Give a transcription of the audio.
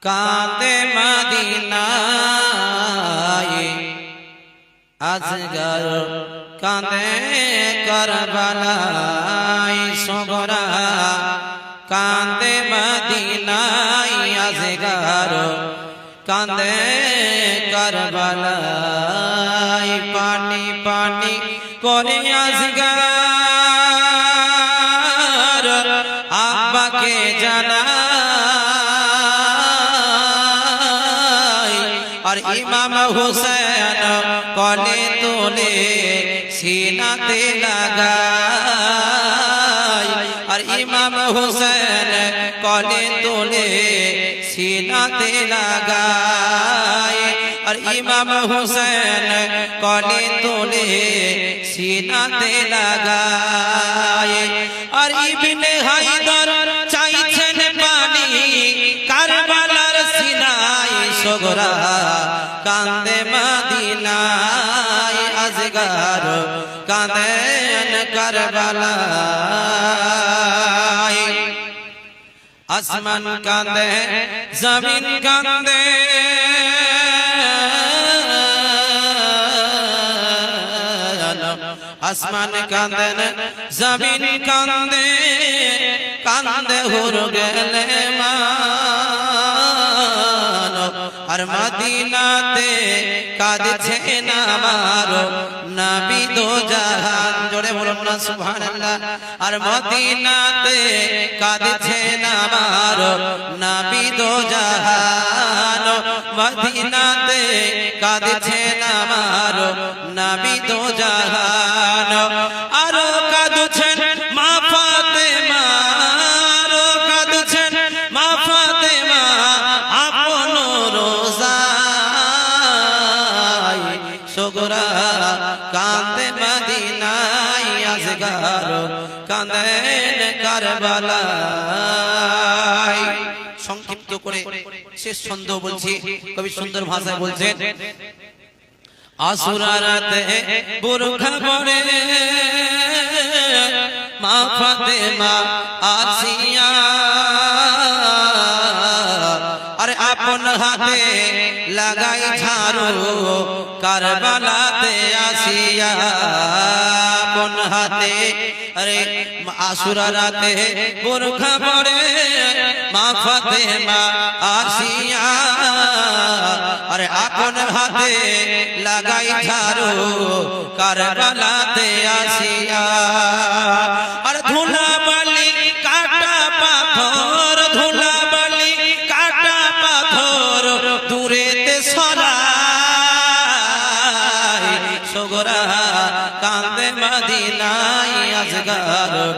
কাঁদে মদিনায় আজগর কাঁদে কারবালায় সগরা কাঁদে মদিনায় আজগর কাঁদে কারবালায় পানি পানি করে আজগর আব্বাকে জানাই আর ইমাম হুসেন কলে তোলে সিনাতে লাগাই আর ইমাম হুসেন কলে তোলে সিনাতে লাগাই আর ইমাম হুসেন কলে তোলে সিনাতে লাগাই আর ইবনে হায়দার চাইছেন পানি কারবালার সিনায় সগরা কান্দে মদিনায় আজগর কাঁদেন কারবালায় আসমান কাঁদে জমিন কাঁদে আসমান কাঁদেন জমিন কাঁদে কাঁদে হুর গেলে মান আর মদিনাতে কাঁদছেন আমার নবী দো জাহান জোরে বলুন না সুবহানাল্লাহ আর মদিনাতে কাঁদছেন আমার নবী দো জাহান মদিনাতে কাঁদছেন আমার নবী দো জাহান আর কাঁদছেন মা ফাতেমা আর কাঁদছেন মা ফাতেমা আপন রোজায় সগরা কাঁদে মদিনায় আজগর কাঁদেন কারবালায় সংক্ষিপ্ত করে শেষ ছন্দ বলছি কবি সুন্দর ভাষায় বলছেন আসুরা রাতে বুরখা পরে মা ফাতেমা আসিয়া আরে আপন হাতে লাগাই ঝাড়ু কারবালাতে আসিয়া আপন হাতে আরে আসুরা রাতে বুরখা পরে মা ফাতেমা আসিয়া আরে আপন হাতে লাগাই ঝাড়ু কারবালাতে আসিয়া আর ধুলা বালি কাটা পাথর ধুলা বালি কাটা পাথর দূরেতে সরাই সগরা কাঁদে মদিনায় আজগর